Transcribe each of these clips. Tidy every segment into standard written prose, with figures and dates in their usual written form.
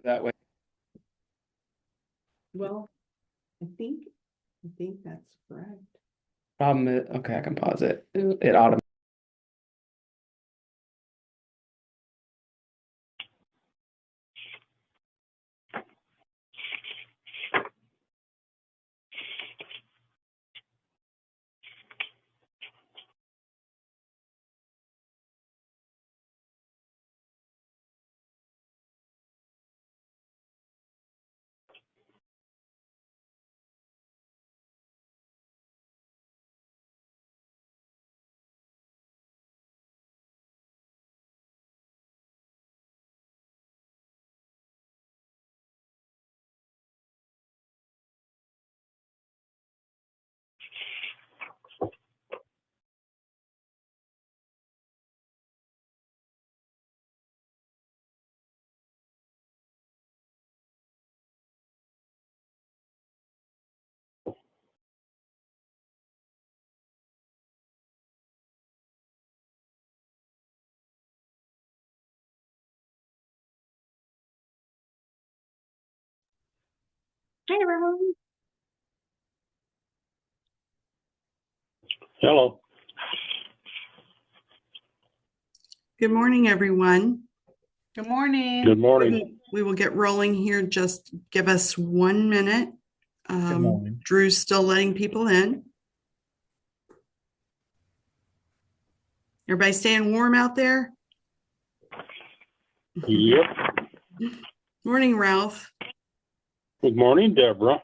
that way. Well, I think that's correct. Problem is, okay, I can pause it. It automatically. Hi, everyone. Hello. Good morning, everyone. Good morning. Good morning. We will get rolling here. Just give us 1 minute. morning. Drew's still letting people in. Everybody staying warm out there? Yep. Morning, Ralph. Good morning, Deborah.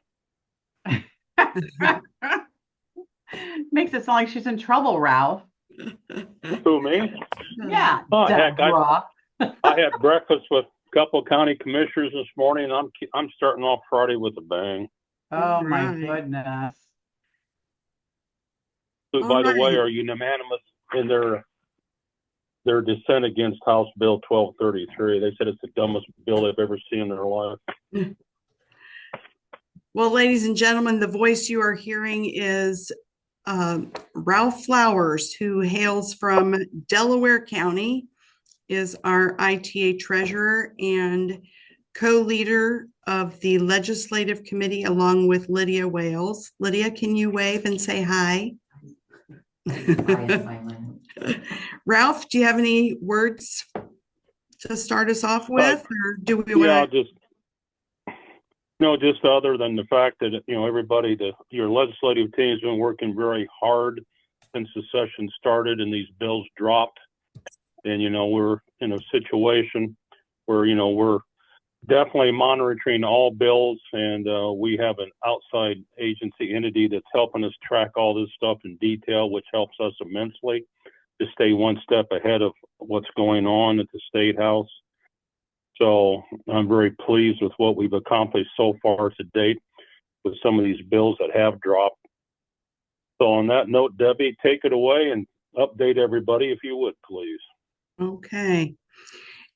Makes it sound like she's in trouble, Ralph. Who, me? Yeah, Oh, heck, Deborah. I had breakfast with a couple of county commissioners this morning. I'm starting off Friday with a bang. Oh my Right. goodness. Who, All by the way, right. are unanimous in their dissent against House Bill 1233. They said it's the dumbest bill they've ever seen in their life. Well, ladies and gentlemen, the voice you are hearing is Ralph Flowers, who hails from Delaware County, is our ITA treasurer and co-leader of the legislative committee along with Lydia Wales. Lydia, can you wave and say hi? Ralph, do you have any words to start us off with, or do we Yeah, want to? just other than the fact that, everybody, your legislative team has been working very hard since the session started and these bills dropped. And, we're in a situation where, we're definitely monitoring all bills, and we have an outside agency entity that's helping us track all this stuff in detail, which helps us immensely to stay one step ahead of what's going on at the State House. So I'm very pleased with what we've accomplished so far to date with some of these bills that have dropped. So on that note, Debbie, take it away and update everybody if you would, please. Okay.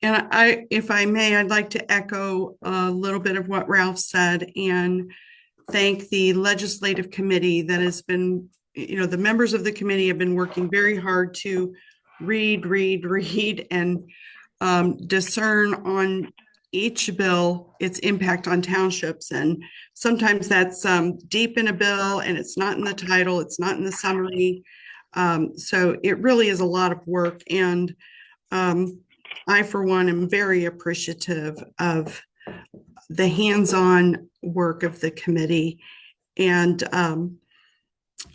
And if I may, I'd like to echo a little bit of what Ralph said and thank the legislative committee that has been, the members of the committee have been working very hard to read and discern on each bill its impact on townships. And sometimes that's deep in a bill and it's not in the title, it's not in the summary. So it really is a lot of work. And I, for one, am very appreciative of the hands-on work of the committee. And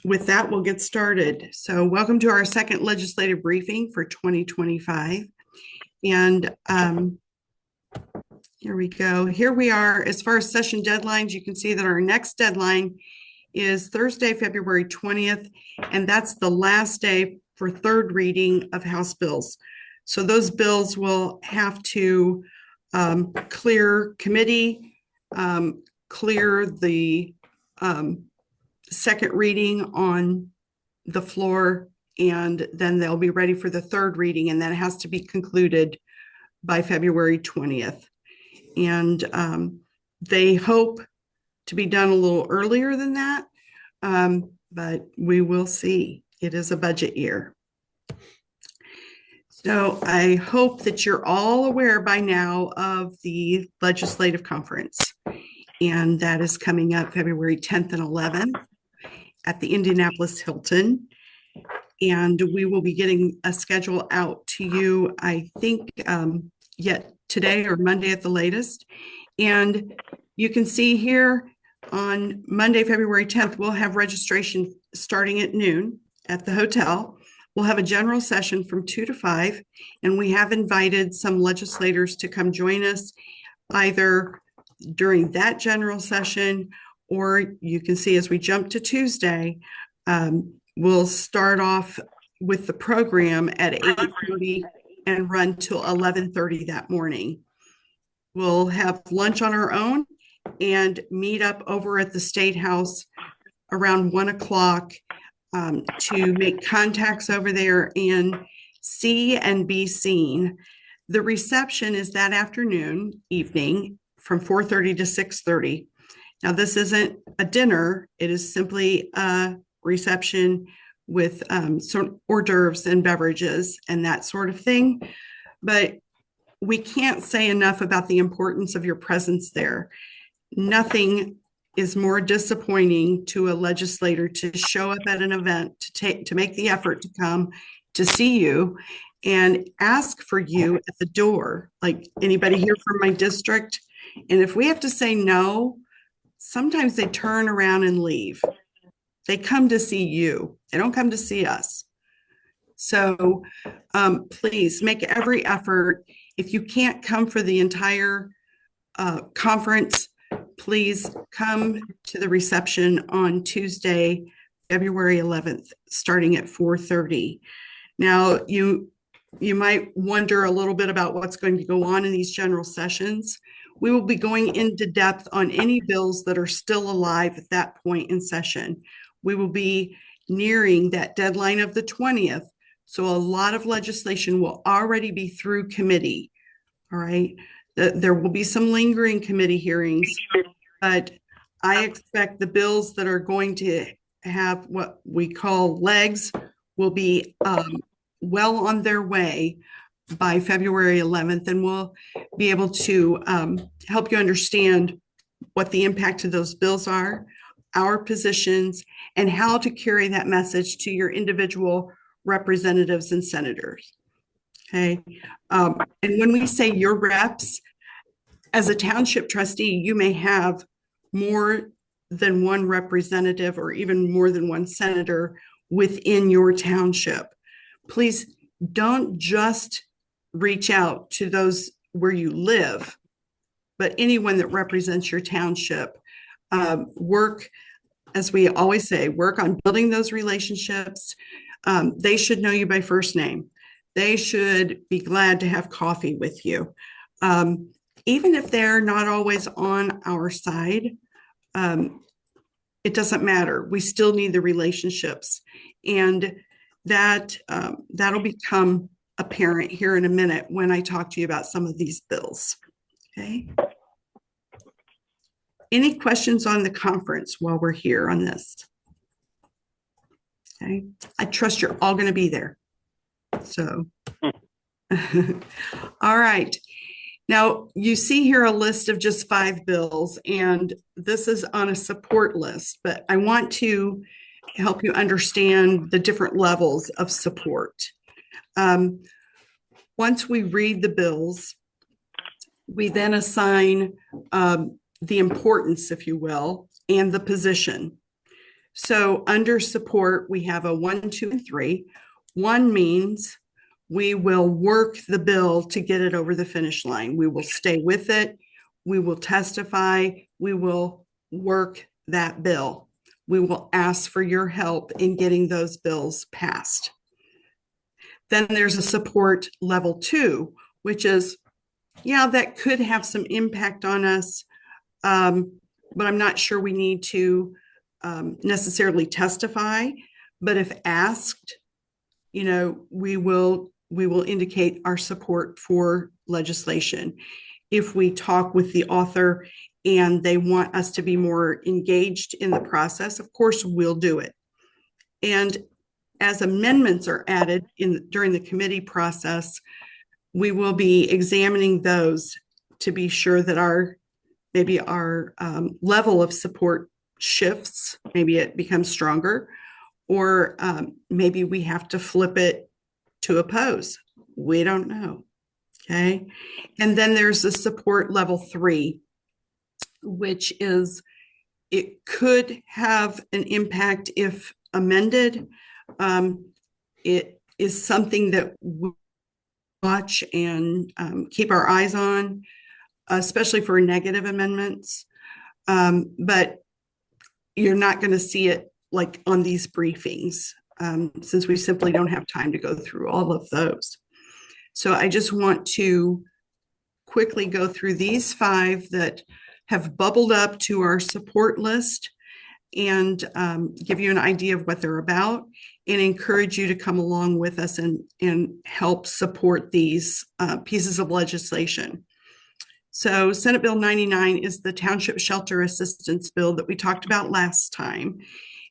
with that, we'll get started. So welcome to our second legislative briefing for 2025. And here we go. Here we are. As far as session deadlines, you can see that our next deadline is Thursday, February 20th, and that's the last day for third reading of House bills. So those bills will have to clear committee, clear the second reading on the floor, and then they'll be ready for the third reading, and that has to be concluded by February 20th. And they hope to be done a little earlier than that, but we will see. It is a budget year. So I hope that you're all aware by now of the legislative conference. And that is coming up February 10th and 11th at the Indianapolis Hilton. And we will be getting a schedule out to you, I think, yet today or Monday at the latest. And you can see here on Monday, February 10th, we'll have registration starting at noon at the hotel. We'll have a general session from 2 to 5, and we have invited some legislators to come join us either during that general session, or you can see as we jump to Tuesday, we'll start off with the program at 8:30 and run till 11:30 that morning. We'll have lunch on our own and meet up over at the State House around 1 o'clock to make contacts over there and see and be seen. The reception is that evening from 4:30 to 6:30. Now, this isn't a dinner. It is simply a reception with some hors d'oeuvres and beverages and that sort of thing. But we can't say enough about the importance of your presence there. Nothing is more disappointing to a legislator to show up at an event, to make the effort to come to see you and ask for you at the door. Like, anybody here from my district? And if we have to say no, sometimes they turn around and leave. They come to see you. They don't come to see us. So please make every effort. If you can't come for the entire conference, please come to the reception on Tuesday, February 11th, starting at 4:30. Now, you might wonder a little bit about what's going to go on in these general sessions. We will be going into depth on any bills that are still alive at that point in session. We will be nearing that deadline of the 20th. So a lot of legislation will already be through committee. All right. There will be some lingering committee hearings, but I expect the bills that are going to have what we call legs will be well on their way by February 11th, and we'll be able to help you understand what the impact of those bills are, our positions, and how to carry that message to your individual representatives and senators. Okay. And when we say your reps, as a township trustee, you may have more than one representative or even more than one senator within your township. Please don't just reach out to those where you live, but anyone that represents your township. Work, as we always say, work on building those relationships. They should know you by first name. They should be glad to have coffee with you. Even if they're not always on our side, it doesn't matter. We still need the relationships. And that'll become apparent here in a minute when I talk to you about some of these bills. Okay. Any questions on the conference while we're here on this? Okay. I trust you're all going to be there. So, all right. Now, you see here a list of just 5 bills, and this is on a support list, but I want to help you understand the different levels of support. Once we read the bills, we then assign the importance, if you will, and the position. So under support, we have a 1, 2, and 3. 1 means we will work the bill to get it over the finish line. We will stay with it. We will testify. We will work that bill. We will ask for your help in getting those bills passed. Then there's a support level 2, which is, yeah, that could have some impact on us, but I'm not sure we need to necessarily testify. But if asked, we will indicate our support for legislation. If we talk with the author and they want us to be more engaged in the process, of course, we'll do it. And as amendments are added during the committee process, we will be examining those to be sure that our level of support shifts. Maybe it becomes stronger, or maybe we have to flip it to oppose. We don't know. Okay. And then there's the support level 3, which is, it could have an impact if amended. It is something that we watch and keep our eyes on, especially for negative amendments. But you're not going to see it like on these briefings, since we simply don't have time to go through all of those. So I just want to quickly go through these 5 that have bubbled up to our support list, and give you an idea of what they're about, and encourage you to come along with us and help support these pieces of legislation. So Senate Bill 99 is the Township Shelter Assistance Bill that we talked about last time,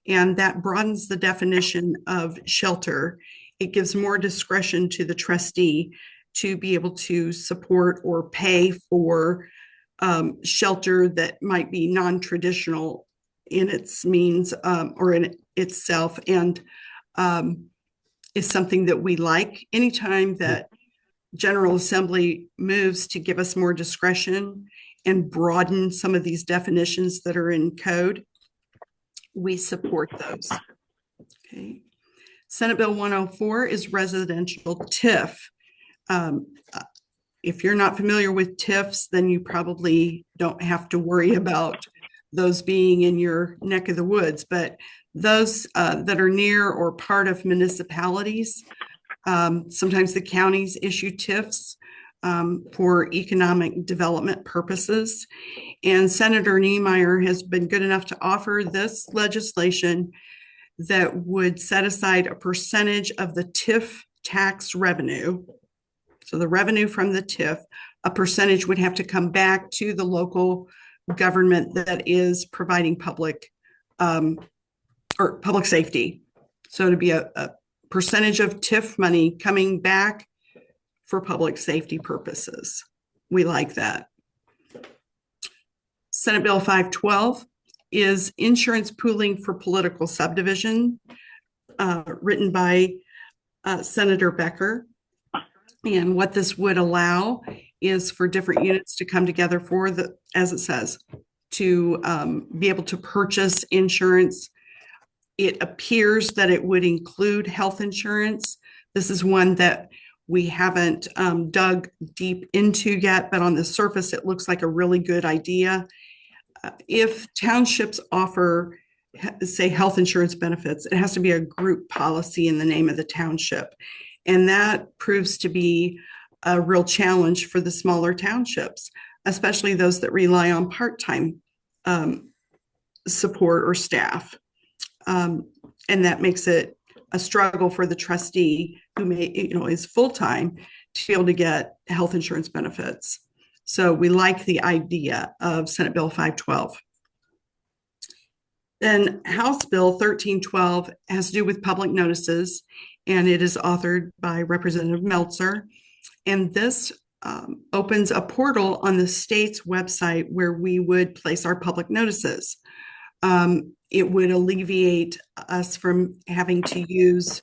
and that broadens the definition of shelter. It gives more discretion to the trustee to be able to support or pay for shelter that might be non-traditional in its means, or in itself, and is something that we like. Anytime that General Assembly moves to give us more discretion and broaden some of these definitions that are in code, we support those. Okay. Senate Bill 104 is residential TIF. If you're not familiar with TIFs, then you probably don't have to worry about those being in your neck of the woods, but those that are near or part of municipalities, sometimes the counties issue TIFs for economic development purposes. And Senator Niemeyer has been good enough to offer this legislation that would set aside a percentage of the TIF tax revenue. So the revenue from the TIF, a percentage would have to come back to the local government that is providing public or public safety. So to be a percentage of TIF money coming back for public safety purposes. We like that. Senate Bill 512 is insurance pooling for political subdivision, written by Senator Becker. And what this would allow is for different units to come together for the, as it says, to be able to purchase insurance. It appears that it would include health insurance. This is one that we haven't dug deep into yet, but on the surface, it looks like a really good idea. If townships offer, say, health insurance benefits, it has to be a group policy in the name of the township. And that proves to be a real challenge for the smaller townships, especially those that rely on part-time support or staff. And that makes it a struggle for the trustee who may, is full-time to be able to get health insurance benefits. So we like the idea of Senate Bill 512. Then House Bill 1312 has to do with public notices, and it is authored by Representative Meltzer. And this opens a portal on the state's website where we would place our public notices. It would alleviate us from having to use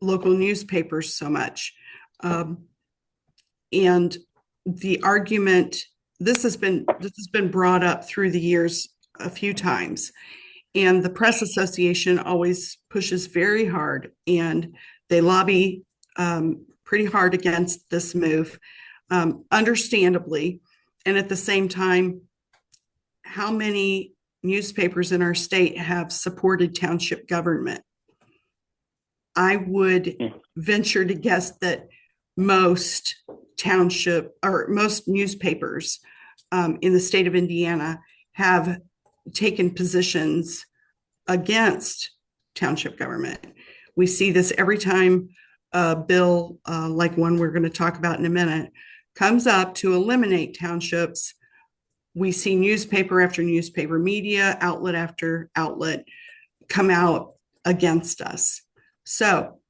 local newspapers so much. And the argument, this has been brought up through the years a few times. And the Press Association always pushes very hard, and they lobby pretty hard against this move, understandably. And at the same time, how many newspapers in our state have supported township government? I would venture to guess that most newspapers in the state of Indiana have taken positions against township government. We see this every time a bill like one we're going to talk about in a minute comes up to eliminate townships. We see newspaper after newspaper, media outlet after outlet come out against us. So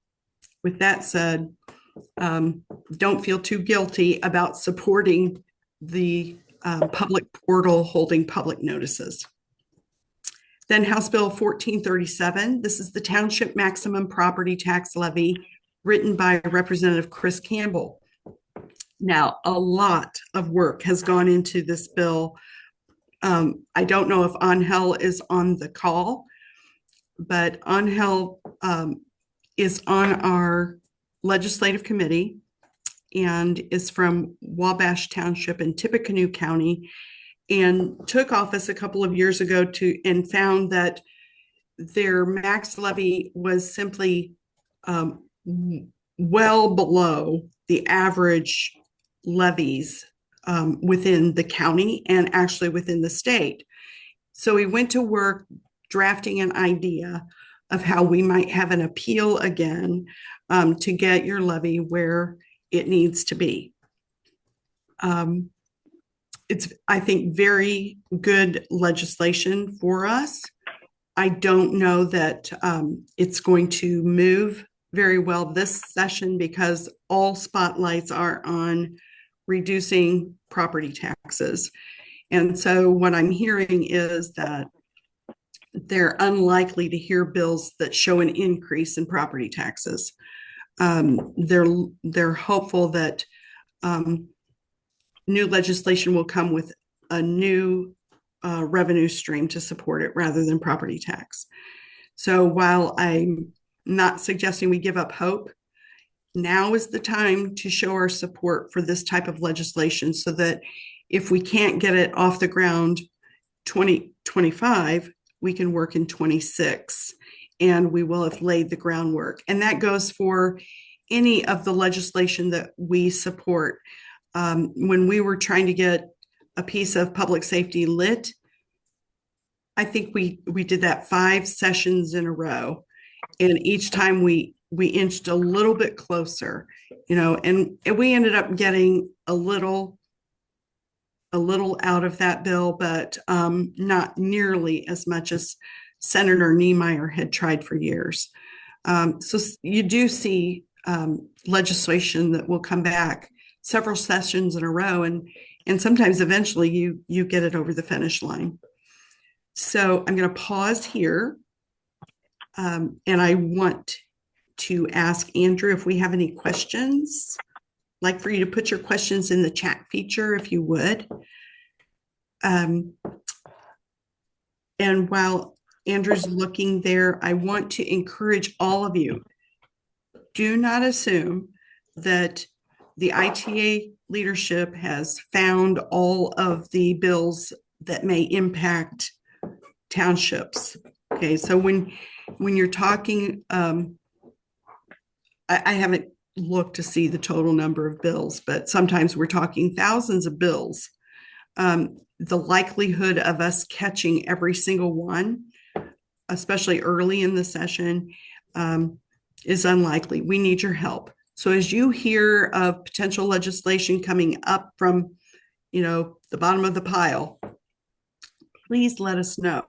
with that said, don't feel too guilty about supporting the public portal holding public notices. Then House Bill 1437, this is the Township Maximum Property Tax Levy, written by Representative Chris Campbell. Now, a lot of work has gone into this bill. I don't know if Angel is on the call, but Angel is on our legislative committee and is from Wabash Township in Tippecanoe County, and took office a couple of years ago and found that their max levy was simply well below the average levies within the county and actually within the state. So he went to work drafting an idea of how we might have an appeal again to get your levy where it needs to be. It's, I think, very good legislation for us. I don't know that it's going to move very well this session because all spotlights are on reducing property taxes. And so what I'm hearing is that they're unlikely to hear bills that show an increase in property taxes. They're hopeful that new legislation will come with a new revenue stream to support it rather than property tax. So while I'm not suggesting we give up hope, now is the time to show our support for this type of legislation so that if we can't get it off the ground 2025, we can work in 26 and we will have laid the groundwork. And that goes for any of the legislation that we support. When we were trying to get a piece of public safety lit, I think we did that 5 sessions in a row. And each time we inched a little bit closer, and we ended up getting a little out of that bill, but not nearly as much as Senator Niemeyer had tried for years. So you do see legislation that will come back several sessions in a row, and sometimes eventually you get it over the finish line. So I'm going to pause here, and I want to ask Andrew if we have any questions. I'd like for you to put your questions in the chat feature if you would. And while Andrew's looking there, I want to encourage all of you, do not assume that the ITA leadership has found all of the bills that may impact townships. Okay, so when you're talking, I haven't looked to see the total number of bills, but sometimes we're talking thousands of bills. The likelihood of us catching every single one, especially early in the session, is unlikely. We need your help. So as you hear of potential legislation coming up from, the bottom of the pile, please let us know.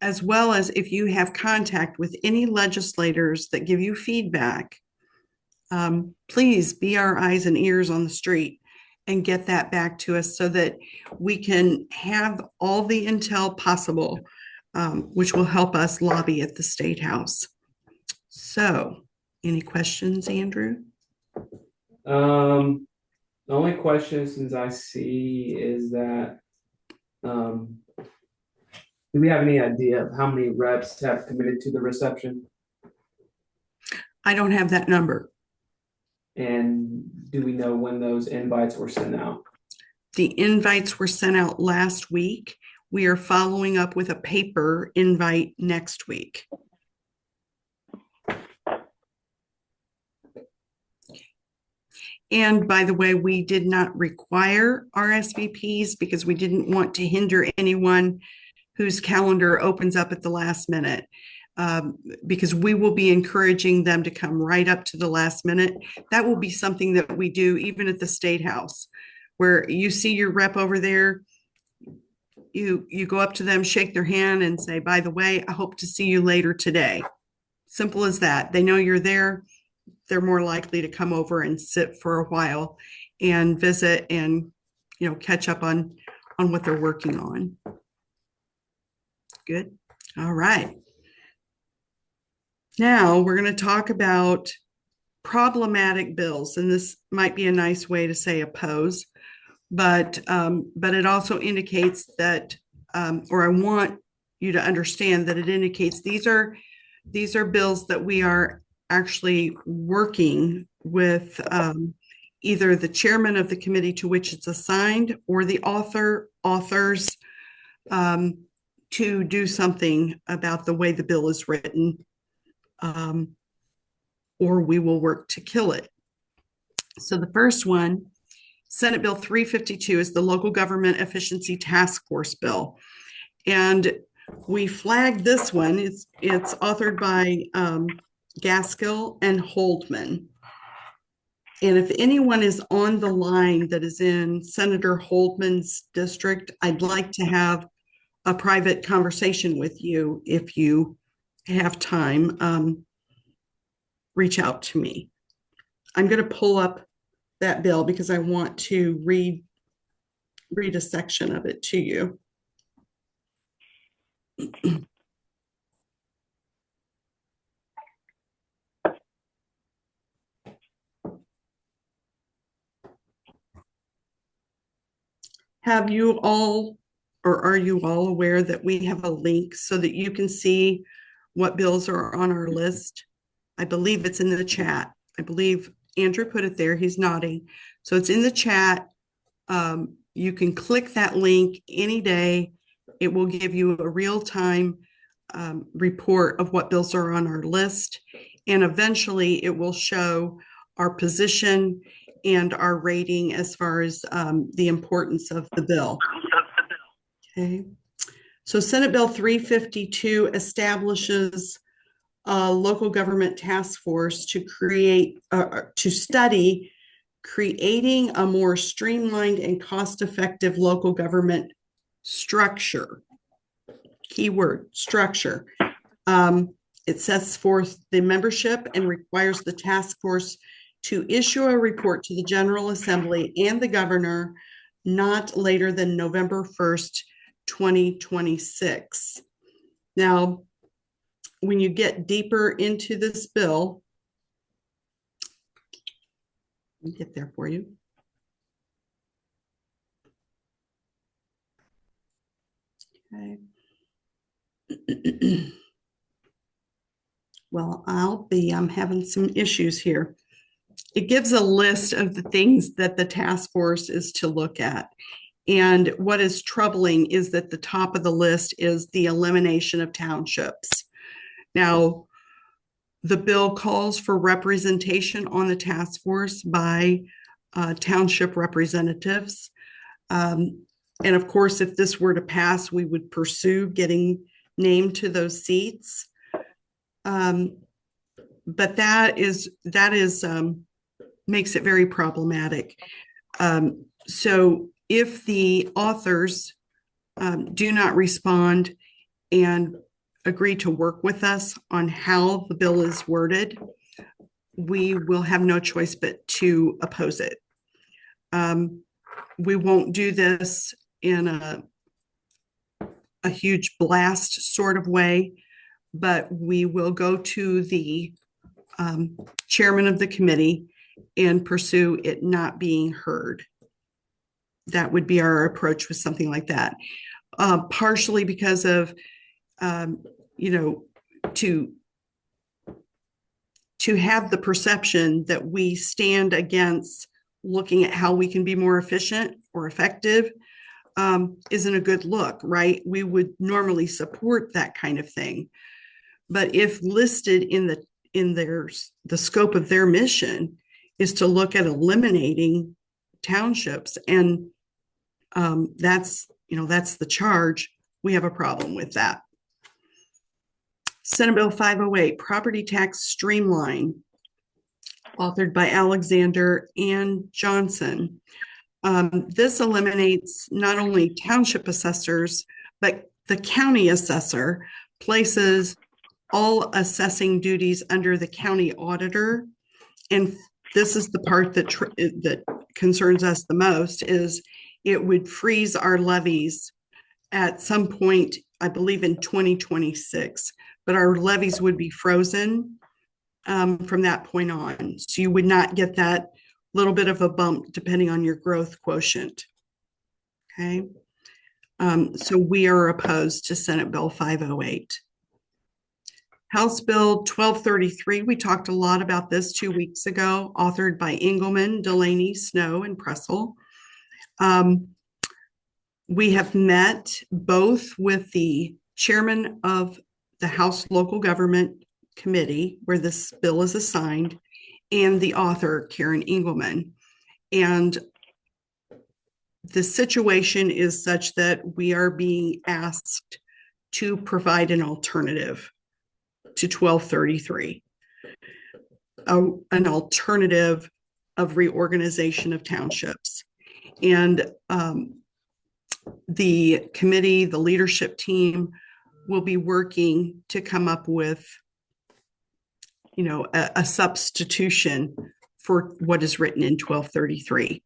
As well as if you have contact with any legislators that give you feedback, please be our eyes and ears on the street and get that back to us so that we can have all the intel possible, which will help us lobby at the State House. So, any questions, Andrew? The only questions I see is that, do we have any idea of how many reps have committed to the reception? I don't have that number. And do we know when those invites were sent out? The invites were sent out last week. We are following up with a paper invite next week. And by the way, we did not require RSVPs because we didn't want to hinder anyone whose calendar opens up at the last minute, because we will be encouraging them to come right up to the last minute. That will be something that we do even at the State House, where you see your rep over there, you go up to them, shake their hand and say, by the way, I hope to see you later today. Simple as that. They know you're there. They're more likely to come over and sit for a while and visit and, catch up on what they're working on. Good. All right. Now we're going to talk about problematic bills, and this might be a nice way to say oppose, but it also indicates that, or I want you to understand that it indicates these are bills that we are actually working with either the chairman of the committee to which it's assigned or the authors to do something about the way the bill is written, or we will work to kill it. So the first one, Senate Bill 352, is the Local Government Efficiency Task Force bill. And we flagged this one. It's authored by Gaskill and Holdman. And if anyone is on the line that is in Senator Holdman's district, I'd like to have a private conversation with you. If you have time, reach out to me. I'm going to pull up that bill because I want to read a section of it to you. Have you all, or are you all aware that we have a link so that you can see what bills are on our list? I believe it's in the chat. I believe Andrew put it there. He's nodding. So it's in the chat. You can click that link any day. It will give you a real-time report of what bills are on our list. And eventually it will show our position and our rating as far as the importance of the bill. Okay. So Senate Bill 352 establishes a local government task force to study creating a more streamlined and cost-effective local government structure. Keyword, structure. It sets forth the membership and requires the task force to issue a report to the General Assembly and the governor not later than November 1st, 2026. Now, when you get deeper into this bill, I'll get there for you. Okay. Well, I'm having some issues here. It gives a list of the things that the task force is to look at. And what is troubling is that the top of the list is the elimination of townships. Now, the bill calls for representation on the task force by township representatives. And of course, if this were to pass, we would pursue getting named to those seats. But that makes it very problematic. So if the authors do not respond and agree to work with us on how the bill is worded, we will have no choice but to oppose it. We won't do this in a huge blast sort of way, but we will go to the chairman of the committee and pursue it not being heard. That would be our approach with something like that. Partially because of, to have the perception that we stand against looking at how we can be more efficient or effective isn't a good look, right? We would normally support that kind of thing. But if listed in the scope of their mission is to look at eliminating townships, and that's the charge, we have a problem with that. Senate Bill 508, Property Tax Streamline, authored by Alexander and Johnson. This eliminates not only township assessors, but the county assessor places all assessing duties under the county auditor. And this is the part that concerns us the most, is it would freeze our levies at some point, I believe in 2026, but our levies would be frozen from that point on. So you would not get that little bit of a bump depending on your growth quotient. Okay. So we are opposed to Senate Bill 508. House Bill 1233, we talked a lot about this 2 weeks ago, authored by Engelman, Delaney, Snow, and Pressel. We have met both with the chairman of the House Local Government Committee, where this bill is assigned, and the author, Karen Engelman. And the situation is such that we are being asked to provide an alternative to 1233, an alternative of reorganization of townships. And the committee, the leadership team will be working to come up with, a substitution for what is written in 1233.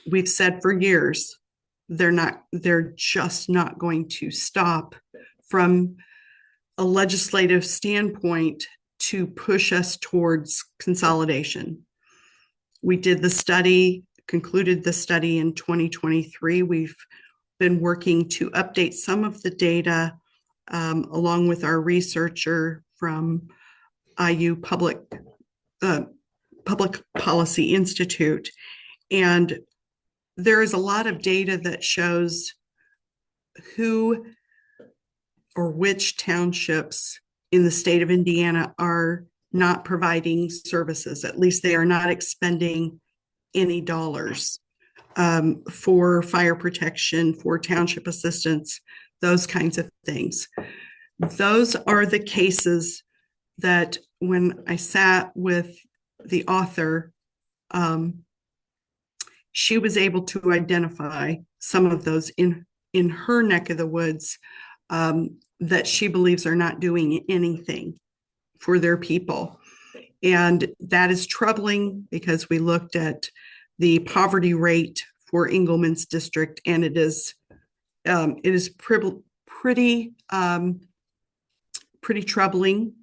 We've said for years, they're just not going to stop from a legislative standpoint to push us towards consolidation. We did the study, concluded the study in 2023. We've been working to update some of the data along with our researcher from IU Public Policy Institute. And there is a lot of data that shows who or which townships in the state of Indiana are not providing services. At least they are not expending any dollars for fire protection, for township assistance, those kinds of things. Those are the cases that when I sat with the author, she was able to identify some of those in her neck of the woods that she believes are not doing anything for their people. And that is troubling because we looked at the poverty rate for Engelman's district, and it is pretty troubling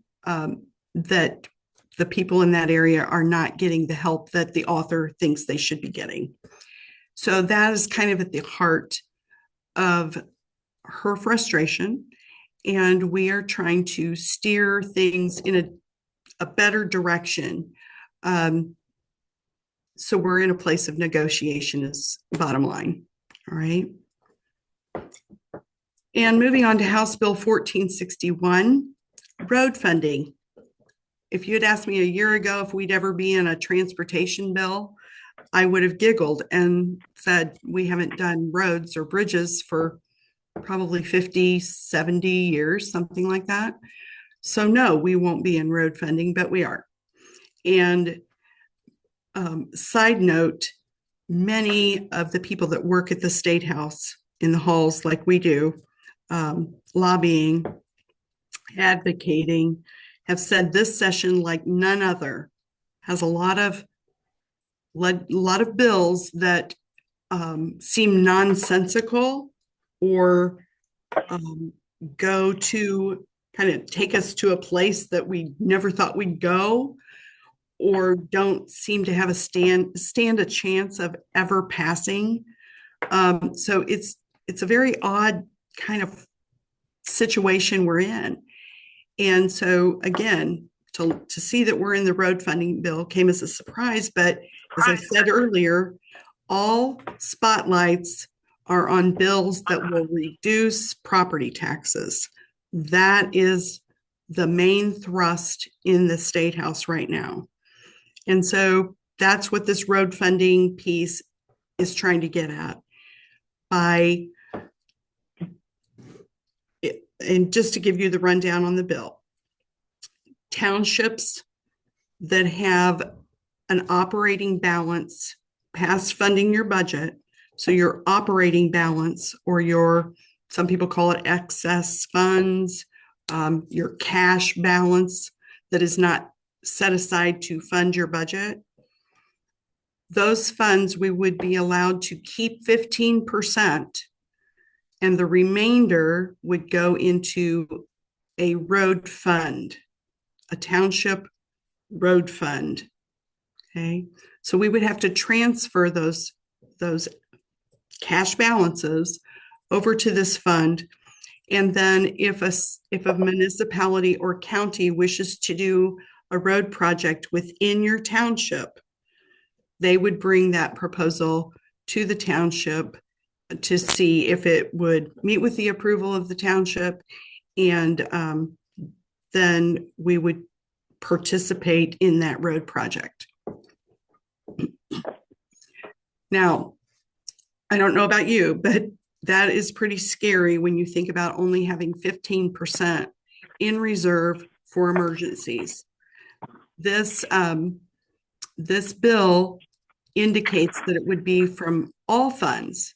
that the people in that area are not getting the help that the author thinks they should be getting. So that is kind of at the heart of her frustration. And we are trying to steer things in a better direction. So we're in a place of negotiation is bottom line. All right. And moving on to House Bill 1461, road funding. If you had asked me a year ago if we'd ever be in a transportation bill, I would have giggled and said, we haven't done roads or bridges for probably 50, 70 years, something like that. So no, we won't be in road funding, but we are. And side note, many of the people that work at the State House in the halls like we do, lobbying, advocating, have said this session, like none other, has a lot of bills that seem nonsensical or go to kind of take us to a place that we never thought we'd go, or don't seem to have stand a chance of ever passing. So it's a very odd kind of situation we're in. And so again, to see that we're in the road funding bill came as a surprise, but as I said earlier, all spotlights are on bills that will reduce property taxes. That is the main thrust in the State House right now. And so that's what this road funding piece is trying to get at. And just to give you the rundown on the bill, townships that have an operating balance past funding your budget, so your operating balance or some people call it excess funds your cash balance that is not set aside to fund your budget. Those funds, we would be allowed to keep 15%, and the remainder would go into a road fund, a township road fund. Okay, so we would have to transfer those cash balances over to this fund. And then if a municipality or county wishes to do a road project within your township, they would bring that proposal to the township to see if it would meet with the approval of the township. And then we would participate in that road project. Now, I don't know about you, but that is pretty scary when you think about only having 15% in reserve for emergencies. This bill indicates that it would be from all funds,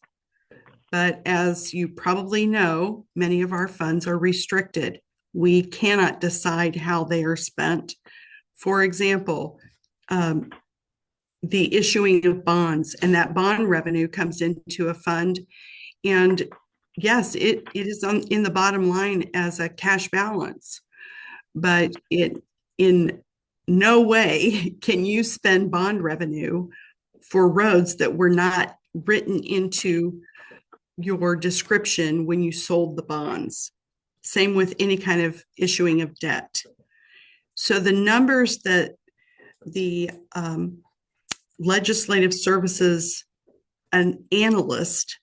but as you probably know, many of our funds are restricted. We cannot decide how they are spent. For example, the issuing of bonds, and that bond revenue comes into a fund. And yes, it is in the bottom line as a cash balance, but it in no way can you spend bond revenue for roads that were not written into your description when you sold the bonds. Same with any kind of issuing of debt. So the numbers that the legislative services an analyst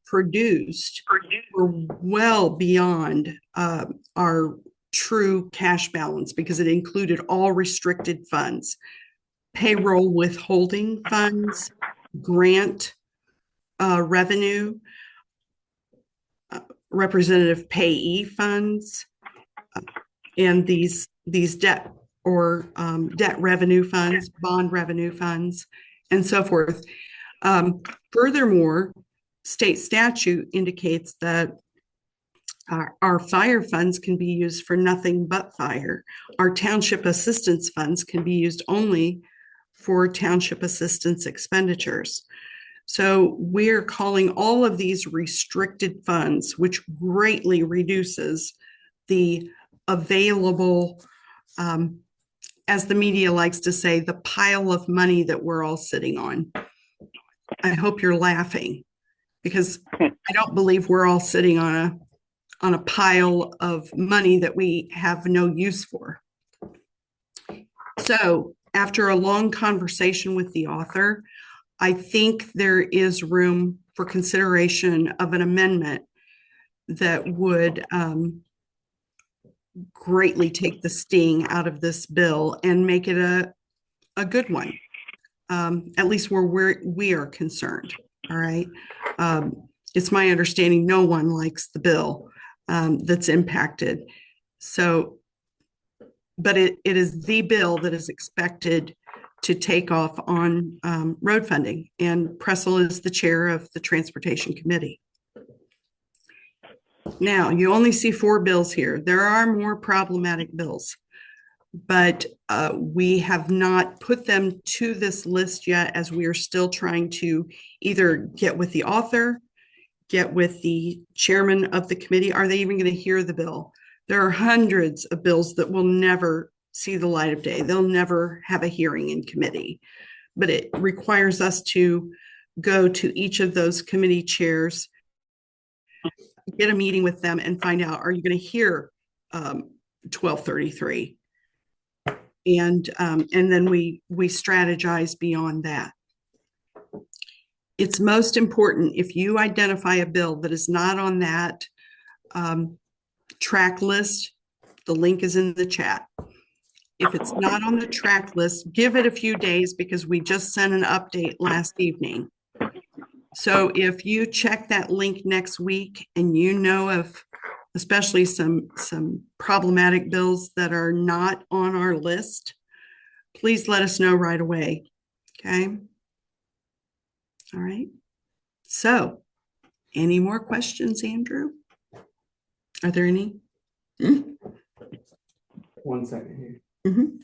produced were well beyond our true cash balance, because it included all restricted funds, payroll withholding funds, grant revenue, representative payee funds, and these debt or debt revenue funds, bond revenue funds, and so forth. Furthermore, state statute indicates that our fire funds can be used for nothing but fire. Our township assistance funds can be used only for township assistance expenditures. So we're calling all of these restricted funds, which greatly reduces the available, as the media likes to say, the pile of money that we're all sitting on. I hope you're laughing, because I don't believe we're all sitting on a pile of money that we have no use for. So after a long conversation with the author, I think there is room for consideration of an amendment that would greatly take the sting out of this bill and make it a good one, at least where we are concerned. All right. It's my understanding no one likes the bill that's impacted. So, but it is the bill that is expected to take off on road funding, and Pressel is the chair of the Transportation Committee. Now, you only see 4 bills here. There are more problematic bills, but we have not put them to this list yet, as we are still trying to either get with the author, get with the chairman of the committee. Are they even going to hear the bill? There are hundreds of bills that will never see the light of day. They'll never have a hearing in committee, but it requires us to go to each of those committee chairs, get a meeting with them, and find out, are you going to hear 1233? And then we strategize beyond that. It's most important, if you identify a bill that is not on that track list, the link is in the chat. If it's not on the track list, give it a few days, because we just sent an update last evening. So if you check that link next week and you know of especially some problematic bills that are not on our list, please let us know right away. Okay. All right. So any more questions, Andrew? Are there any? Mm. 1 second here. Mhm.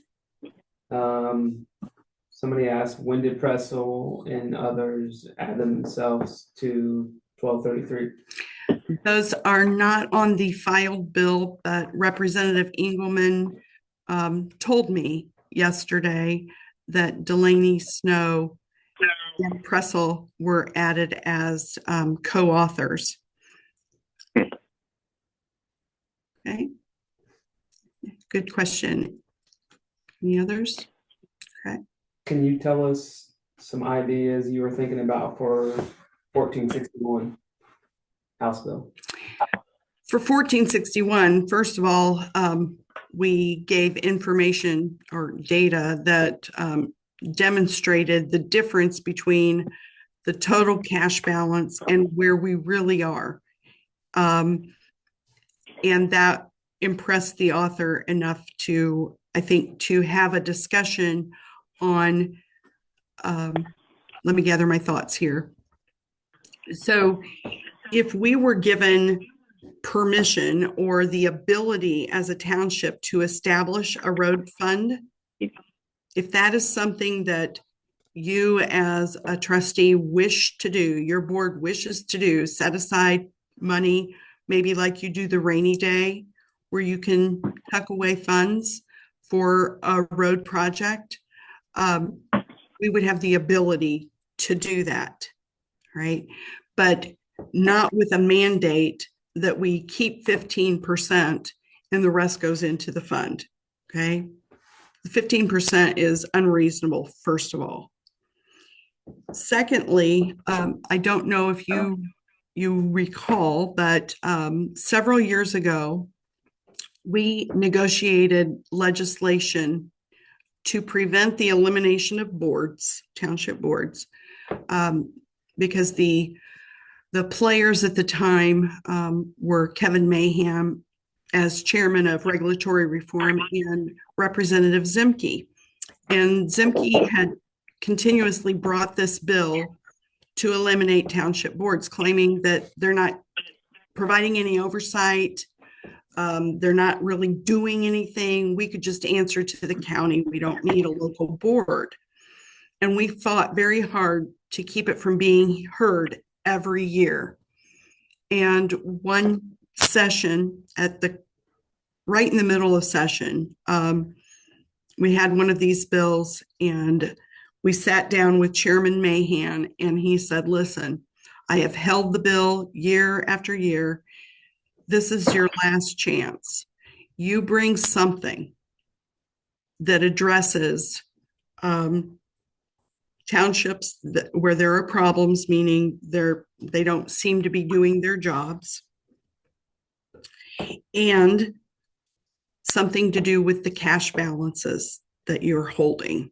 Somebody asked, when did Pressel and others add themselves to 1233? Those are not on the filed bill, but Representative Engelman told me yesterday that Delaney, Snow, and Pressel were added as co-authors. Okay. Good question. Any others? Can you tell us some ideas you were thinking about for 1461 House Bill? For 1461, first of all, we gave information or data that demonstrated the difference between the total cash balance and where we really are. And that impressed the author enough to, I think, to have a discussion on, let me gather my thoughts here. So if we were given permission or the ability as a township to establish a road fund, if that is something that you as a trustee wish to do, your board wishes to do, set aside money, maybe like you do the rainy day, where you can tuck away funds for a road project, we would have the ability to do that, right? But not with a mandate that we keep 15% and the rest goes into the fund, okay? 15% is unreasonable, first of all. Secondly, I don't know if you recall, but several years ago, we negotiated legislation to prevent the elimination of boards, township boards, because the players at the time were Kevin Mayhem as chairman of regulatory reform and Representative Zimke. And Zimke had continuously brought this bill to eliminate township boards, claiming that they're not providing any oversight. They're not really doing anything. We could just answer to the county. We don't need a local board. And we fought very hard to keep it from being heard every year. And one session right in the middle of session, we had one of these bills and we sat down with Chairman Mahan and he said, listen, I have held the bill year after year. This is your last chance. You bring something that addresses townships where there are problems, meaning they don't seem to be doing their jobs, and something to do with the cash balances that you're holding.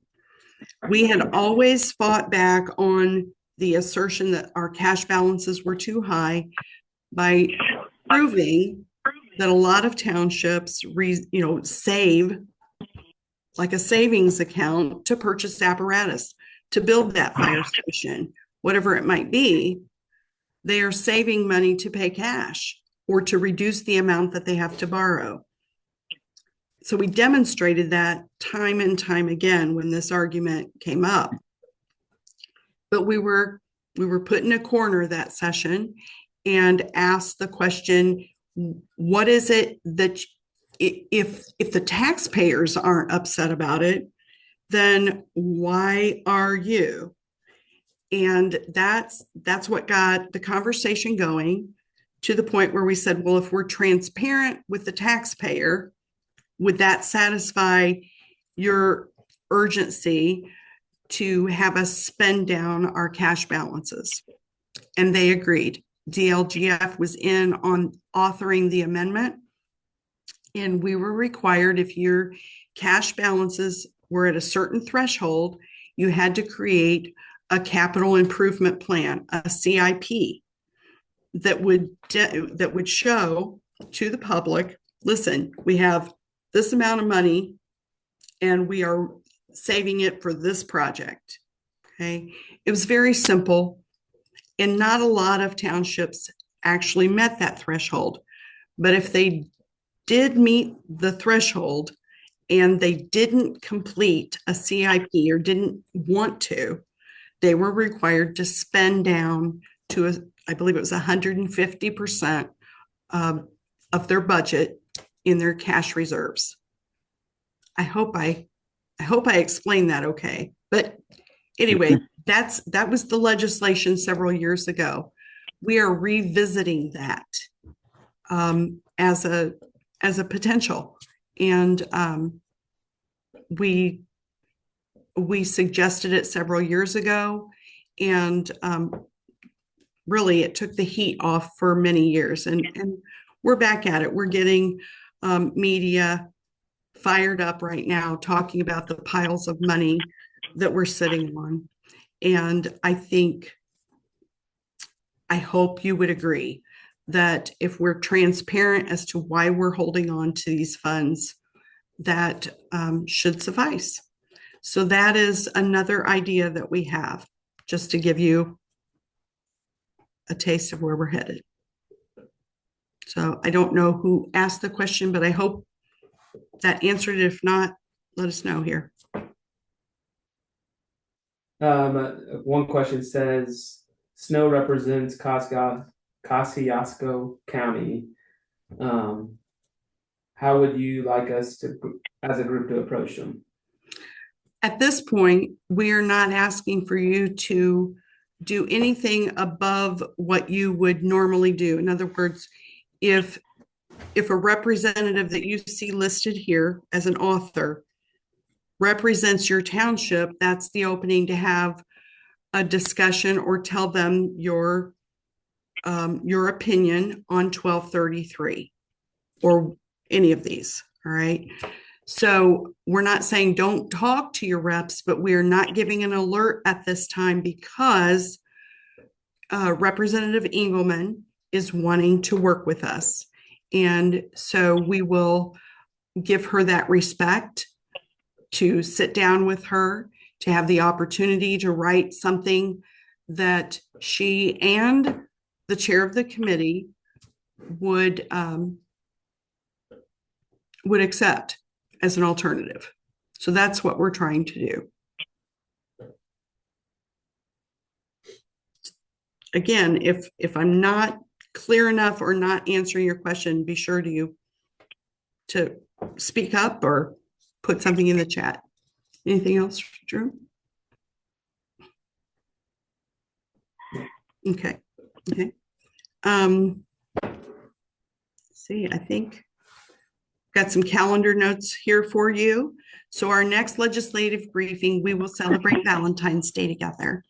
We had always fought back on the assertion that our cash balances were too high by proving that a lot of townships save like a savings account to purchase apparatus, to build that fire station, whatever it might be. They are saving money to pay cash or to reduce the amount that they have to borrow. So we demonstrated that time and time again when this argument came up. But we were put in a corner that session and asked the question, what is it that if the taxpayers aren't upset about it, then why are you? And that's what got the conversation going to the point where we said, well, if we're transparent with the taxpayer, would that satisfy your urgency to have us spend down our cash balances? And they agreed. DLGF was in on authoring the amendment. And we were required, if your cash balances were at a certain threshold, you had to create a capital improvement plan, a CIP, that would show to the public, listen, we have this amount of money and we are saving it for this project. Okay. It was very simple, and not a lot of townships actually met that threshold. But if they did meet the threshold and they didn't complete a CIP or didn't want to, they were required to spend down to, I believe it was 150% of their budget in their cash reserves. I hope I explained that okay. But anyway, that was the legislation several years ago. We are revisiting that as a potential, and we suggested it several years ago, and really it took the heat off for many years, and we're back at it. We're getting media fired up right now talking about the piles of money that we're sitting on. And I hope you would agree that if we're transparent as to why we're holding on to these funds, that should suffice. So that is another idea that we have, just to give you a taste of where we're headed. So I don't know who asked the question, but I hope that answered it. If not, let us know here. One question says, Snow represents Kosciuszko County. How would you like us to, as a group, to approach them? At this point, we are not asking for you to do anything above what you would normally do. In other words, if a representative that you see listed here as an author represents your township, that's the opening to have a discussion or tell them your opinion on 1233 or any of these. All right. So we're not saying don't talk to your reps, but we are not giving an alert at this time because Representative Engelman is wanting to work with us. And so we will give her that respect to sit down with her, to have the opportunity to write something that she and the chair of the committee would accept as an alternative. So that's what we're trying to do. Again, if I'm not clear enough or not answering your question, be sure to speak up or put something in the chat. Anything else, Drew? Okay. See, I think got some calendar notes here for you. So our next legislative briefing, we will celebrate Valentine's Day together,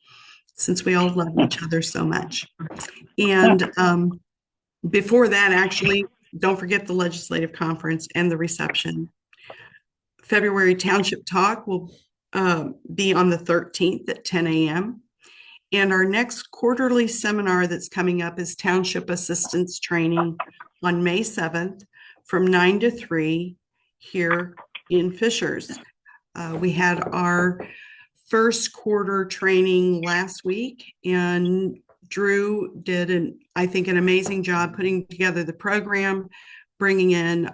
since we all love each other so much. And before that, actually, don't forget the legislative conference and the reception. February Township Talk will be on the 13th at 10 a.m. And our next quarterly seminar that's coming up is Township Assistance Training on May 7th from 9 to 3 here in Fishers. We had our first quarter training last week, and Drew did I think an amazing job putting together the program, bringing in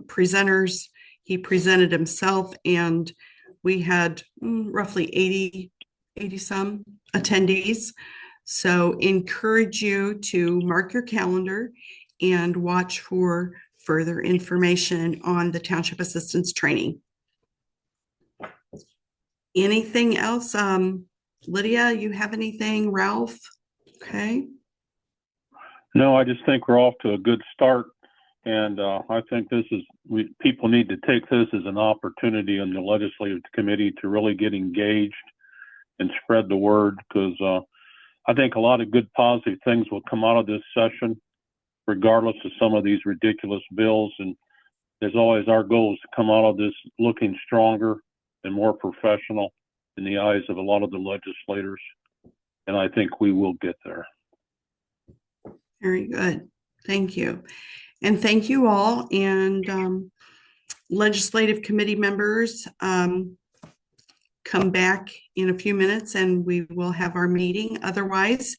presenters. He presented himself, and we had roughly 80 some attendees. So encourage you to mark your calendar and watch for further information on the Township Assistance Training. Anything else? Lydia, you have anything? Ralph? Okay. No, I just think we're off to a good start. And I think people need to take this as an opportunity in the legislative committee to really get engaged and spread the word, because I think a lot of good positive things will come out of this session, regardless of some of these ridiculous bills. And there's always our goal is to come out of this looking stronger and more professional in the eyes of a lot of the legislators. And I think we will get there. Very good. Thank you. And thank you all. And legislative committee members, come back in a few minutes and we will have our meeting. Otherwise,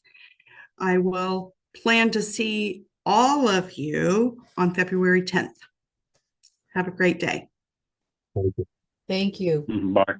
I will plan to see all of you on February 10th. Have a great day. Thank you. Thank you. Bye.